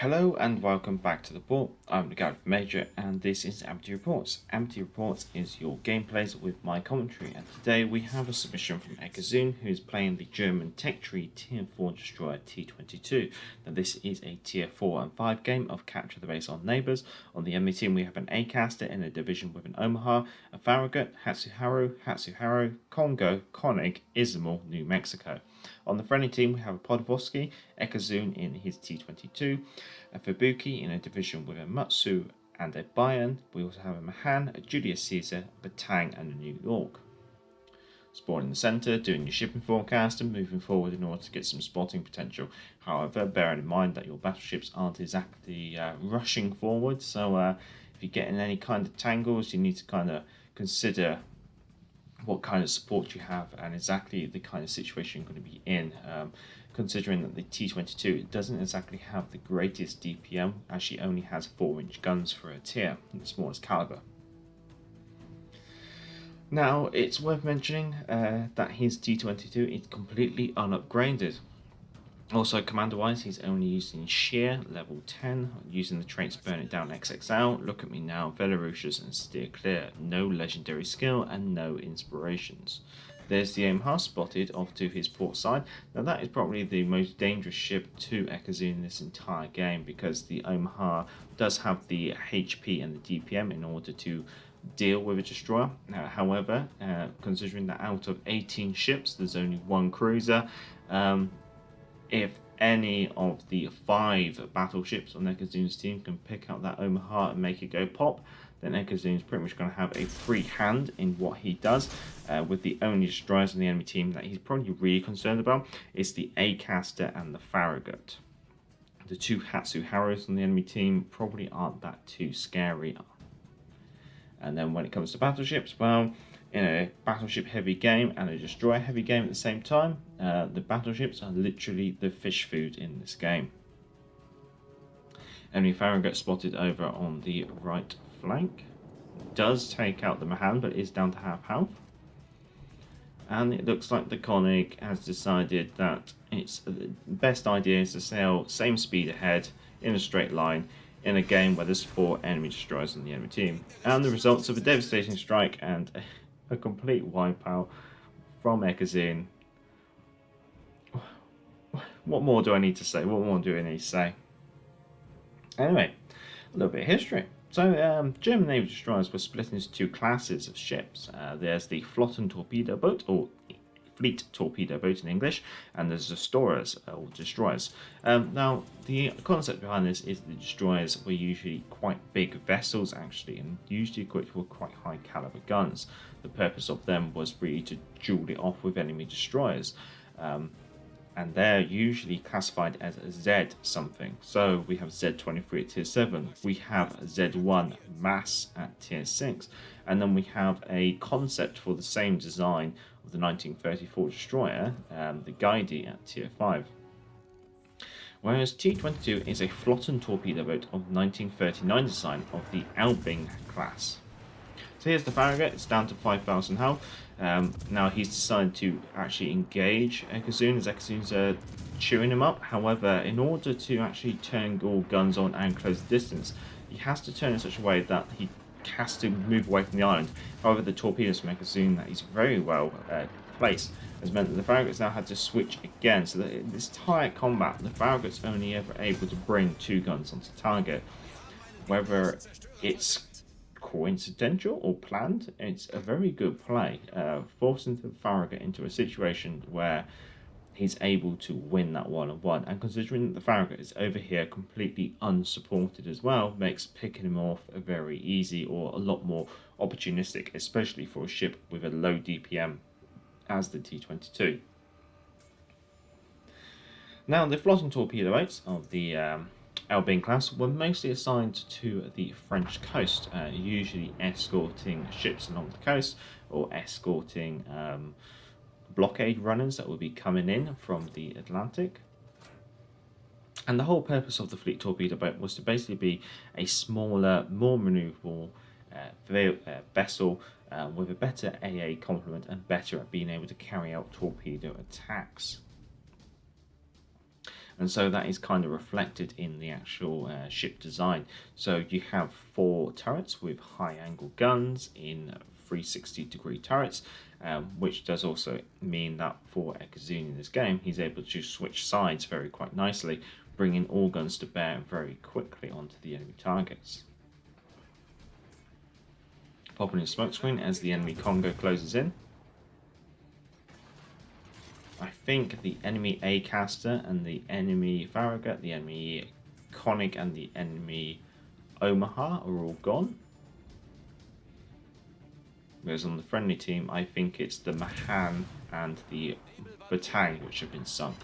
Hello and welcome back to the port. I'm the Gareth Major and this is Empty Reports. Empty Reports is your gameplays with my commentary, and today we have a submission from Ekizoon, who is playing the German Tech Tree Tier 4 destroyer T-22. Now this is a Tier 4 and 5 game of Capture the Base on Neighbours. On the enemy team we have an A-caster in a division with an Omaha, a Farragut, Hatsuharu, Congo, Konig, Izumo, New Mexico. On the friendly team we have a Podvorsky, Ekizoon in his T-22, a Fubuki in a division with a Matsu and a Bayern. We also have a Mahan, a Julius Caesar, a Batang and a New York. Spawn in the centre, doing your shipping forecast and moving forward in order to get some spotting potential. However, bearing in mind that your battleships aren't exactly rushing forward, so if you get in any kind of tangles, you need to kind of consider what kind of support you have and exactly the kind of situation you're going to be in. Considering that the T-22 doesn't exactly have the greatest DPM, as she only has 4-inch guns for a tier, the smallest caliber. Now, it's worth mentioning that his T-22 is completely unupgraded. Also, commander-wise, he's only using Scheer, level 10, using the traits Burn It Down XXL, Look At Me Now, Velocious and Steer Clear. No legendary skill and no inspirations. There's the Omaha spotted off to his port side. Now that is probably the most dangerous ship to Ekizoon in this entire game, because the Omaha does have the HP and the DPM in order to deal with a destroyer. However, considering that out of 18 ships there's only one cruiser, if any of the 5 battleships on Ekizoon's team can pick up that Omaha and make it go pop, then Ekizoon's pretty much going to have a free hand in what he does, with the only destroyers on the enemy team that he's probably really concerned about is the A-caster and the Farragut. The 2 Hatsuharus on the enemy team probably aren't that too scary. And then when it comes to battleships, well, in a battleship heavy game and a destroyer heavy game at the same time, the battleships are literally the fish food in this game. Enemy Farragut spotted over on the right flank. Does take out the Mahan, but is down to half health. And it looks like the Konig has decided that it's the best idea is to sail same speed ahead in a straight line in a game where there's 4 enemy destroyers on the enemy team. And the results of a devastating strike and a complete wipeout from Ekizoon. What more do I need to say? What more do I need to say? Anyway, a little bit of history. So, German Navy destroyers were split into 2 classes of ships. There's the Flotten torpedo boat, or Fleet torpedo boat in English, and there's destroyers, or destroyers. Now, the concept behind this is the destroyers were usually quite big vessels, actually, and usually equipped with quite high caliber guns. The purpose of them was really to duel it off with enemy destroyers. And they're usually classified as Z something. So we have Z23 at tier 7, we have Z1 mass at tier 6, and then we have a concept for the same design of the 1934 destroyer, the Guide at tier 5. Whereas T-22 is a Flotten torpedo boat of 1939 design of the Elbing class. So here's the Farragut, it's down to 5,000 health. Now he's decided to actually engage Ekizoon, as Ekizoon's chewing him up. However, in order to actually turn all guns on and close the distance, he has to turn in such a way that he has to move away from the island. However, the torpedoes from Ekizoon that he's very well placed has meant that the Farragut's now had to switch again. So that in this entire combat, the Farragut's only ever able to bring 2 guns onto target. Whether it's coincidental or planned, it's a very good play, forcing the Farragut into a situation where he's able to win that 1-on-1, and considering that the Farragut is over here completely unsupported as well, makes picking him off a very easy or a lot more opportunistic, especially for a ship with a low DPM as the T-22. Now, the Flotten torpedo boats of the Elbing class were mostly assigned to the French coast, usually escorting ships along the coast or escorting blockade runners that would be coming in from the Atlantic. And the whole purpose of the Fleet torpedo boat was to basically be a smaller, more manoeuvrable vessel with a better AA complement and better at being able to carry out torpedo attacks. And so that is kind of reflected in the actual ship design. So you have 4 turrets with high angle guns in 360-degree turrets, which does also mean that for Ekizoon in this game, he's able to switch sides quite nicely, bringing all guns to bear very quickly onto the enemy targets. Popping a smoke screen as the enemy Congo closes in. I think the enemy A-Caster and the enemy Farragut, the enemy Konig and the enemy Omaha are all gone. Whereas on the friendly team, I think it's the Mahan and the Batang which have been sunk.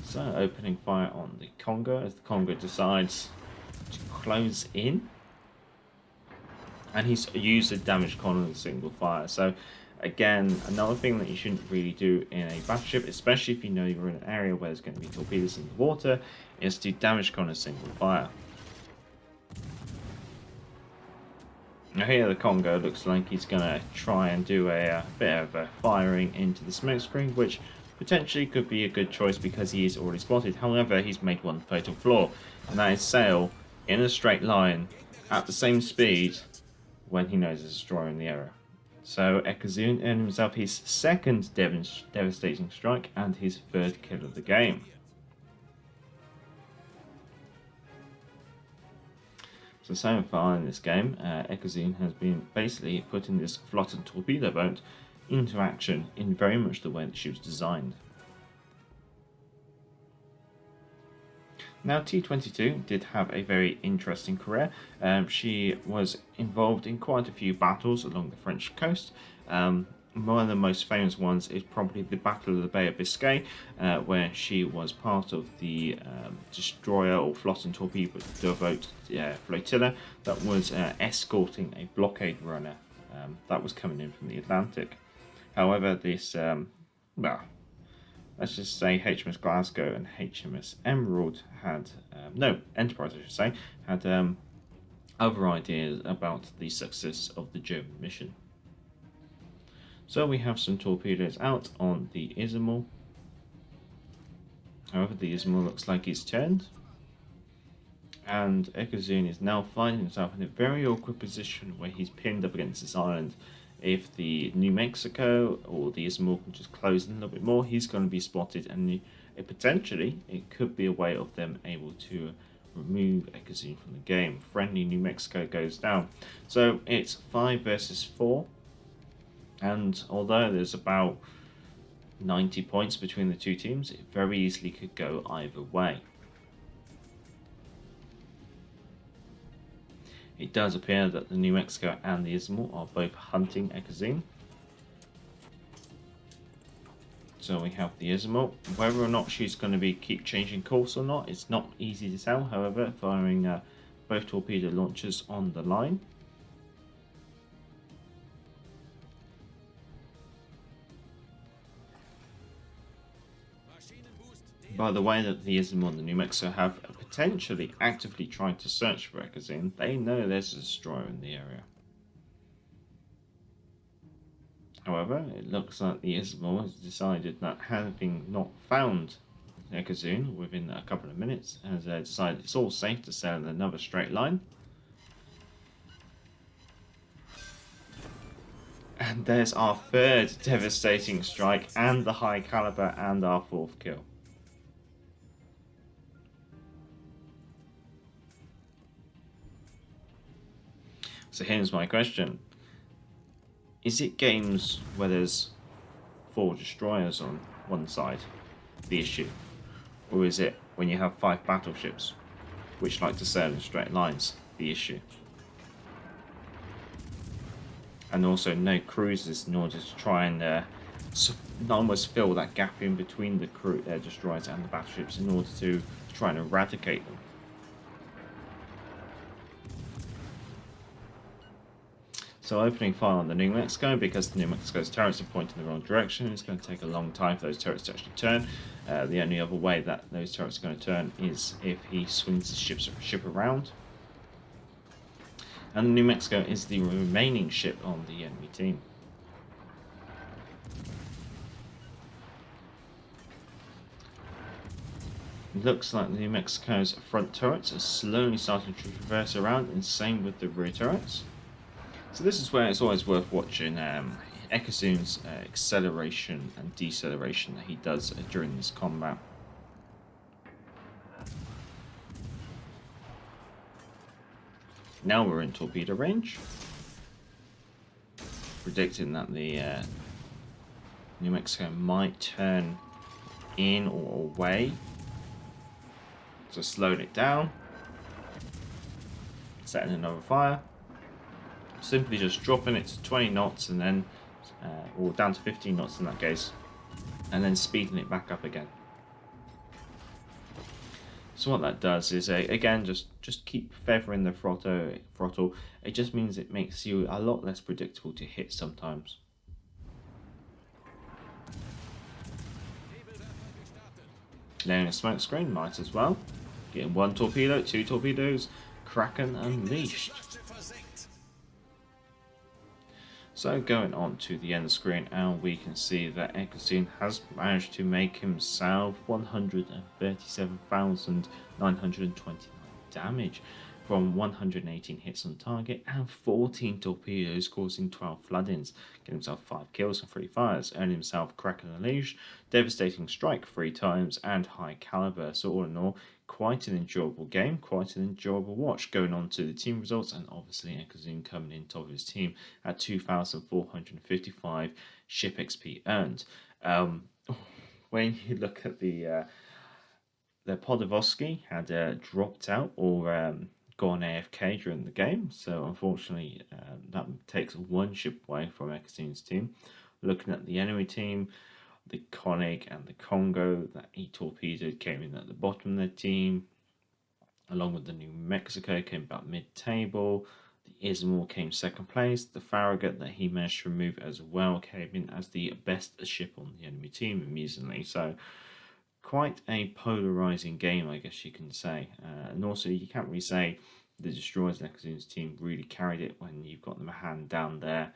So opening fire on the Congo as the Congo decides to close in. And he's used a damage con on a single fire. So again, another thing that you shouldn't really do in a battleship, especially if you know you're in an area where there's going to be torpedoes in the water, is to damage con a single fire. Now here the Congo looks like he's going to try and do a bit of a firing into the smoke screen, which potentially could be a good choice because he is already spotted. However, he's made one fatal flaw, and that is sail in a straight line at the same speed when he knows there's a destroyer in the area. So Ekizoon earned himself his second devastating strike and his 3rd kill of the game. So far in this game, Ekizoon has been basically putting this Flotten torpedo boat into action in very much the way that she was designed. Now T-22 did have a very interesting career. She was involved in quite a few battles along the French coast. One of the most famous ones is probably the Battle of the Bay of Biscay, where she was part of the destroyer or Flotten torpedo boat flotilla that was escorting a blockade runner that was coming in from the Atlantic. However, this, let's just say HMS Glasgow and HMS Emerald had, Enterprise I should say, had other ideas about the success of the German mission. So we have some torpedoes out on the Ismail. However, the Ismail looks like he's turned. And Ekizoon is now finding himself in a very awkward position where he's pinned up against this island. If the New Mexico or the Ismail can just close in a little bit more, he's going to be spotted, and potentially it could be a way of them able to remove Ekizoon from the game. Friendly New Mexico goes down. So it's 5 versus 4. And although there's about 90 points between the two teams, it very easily could go either way. It does appear that the New Mexico and the Ismail are both hunting Ekizoon. So we have the Ismail. Whether or not she's going to keep changing course or not, it's not easy to tell. However, firing both torpedo launchers on the line. By the way that the Ismail and the New Mexico have potentially actively tried to search for Ekizoon, they know there's a destroyer in the area. However, it looks like the Ismail has decided that having not found Ekizoon within a couple of minutes, has decided it's all safe to sail in another straight line. And there's our 3rd devastating strike and the high caliber and our 4th kill. So here's my question. Is it games where there's 4 destroyers on one side the issue? Or is it when you have 5 battleships which like to sail in straight lines the issue? And also no cruisers in order to try and almost fill that gap in between the destroyers and the battleships in order to try and eradicate them. So opening fire on the New Mexico, because the New Mexico's turrets are pointing in the wrong direction, it's going to take a long time for those turrets to actually turn. The only other way that those turrets are going to turn is if he swings his ship around. And the New Mexico is the remaining ship on the enemy team. Looks like New Mexico's front turrets are slowly starting to traverse around, and same with the rear turrets. So this is where it's always worth watching Ekizoon's acceleration and deceleration that he does during this combat. Now we're in torpedo range, predicting that the New Mexico might turn in or away. So slowing it down, setting another fire, simply just dropping it to 20 knots and then, or down to 15 knots in that case, and then speeding it back up again. So what that does is, again, just keep feathering the throttle. It just means it makes you a lot less predictable to hit sometimes. Laying a smoke screen, might as well. Getting one torpedo, two torpedoes, Kraken unleashed. So going on to the end of the screen, and we can see that Ekizoon has managed to make himself 137,929 damage from 118 hits on target and 14 torpedoes, causing 12 floodings. Getting himself 5 kills and 3 fires, earning himself Kraken Unleashed, Devastating Strike 3 times, and High Caliber. So all in all, quite an enjoyable game, quite an enjoyable watch. Going on to the team results, and obviously Ekizoon coming in top of his team at 2,455 ship XP earned. When you look at the Podovsky had dropped out or gone AFK during the game, so unfortunately that takes one ship away from Ekizoon's team. Looking at the enemy team, the Koenig and the Congo that he torpedoed came in at the bottom of their team, along with the New Mexico came about mid-table. The Ismail came second place. The Farragut that he managed to remove as well came in as the best ship on the enemy team, amusingly. So quite a polarizing game, I guess you can say. And also, you can't really say the Destroyers and Ekizoon's team really carried it when you've got them a hand down there,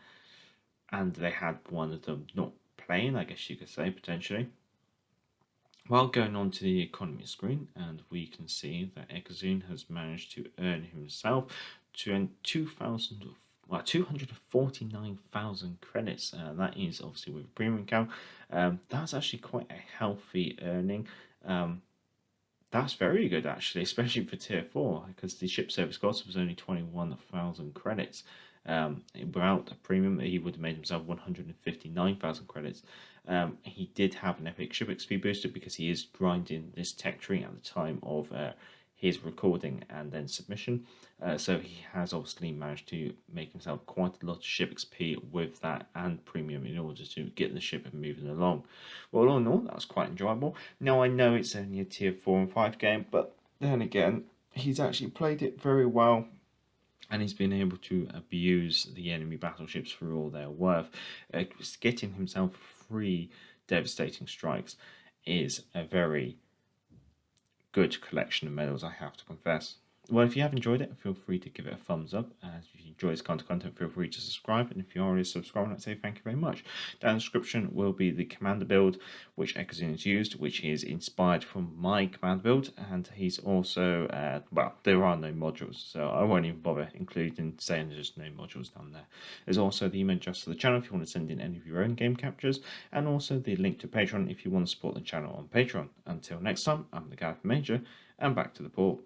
and they had one of them not playing, I guess you could say, potentially. Well, going on to the economy screen, and we can see that Ekizoon has managed to earn himself 249,000 credits. That is obviously with a premium count. That's actually quite a healthy earning. That's very good, actually, especially for tier 4, because the ship service cost was only 21,000 credits. Without a premium, he would have made himself 159,000 credits. He did have an epic ship XP booster because he is grinding this tech tree at the time of his recording and then submission. So he has obviously managed to make himself quite a lot of ship XP with that and premium in order to get the ship moving along. Well, all in all, that was quite enjoyable. Now, I know it's only a tier 4 and 5 game, but then again, he's actually played it very well, and he's been able to abuse the enemy battleships for all their worth. Getting himself 3 devastating strikes is a very good collection of medals, I have to confess. Well, if you have enjoyed it, feel free to give it a thumbs up. If you enjoy this kind of content, feel free to subscribe. And if you are already subscribed, I'd say thank you very much. Down in the description will be the commander build, which Ekizoon has used, which is inspired from my commander build. And he's also, well, there are no modules, so I won't even bother including saying there's just no modules down there. There's also the email address for the channel if you want to send in any of your own game captures, and also the link to Patreon if you want to support the channel on Patreon. Until next time, I'm the Gallagher Major, and back to the port.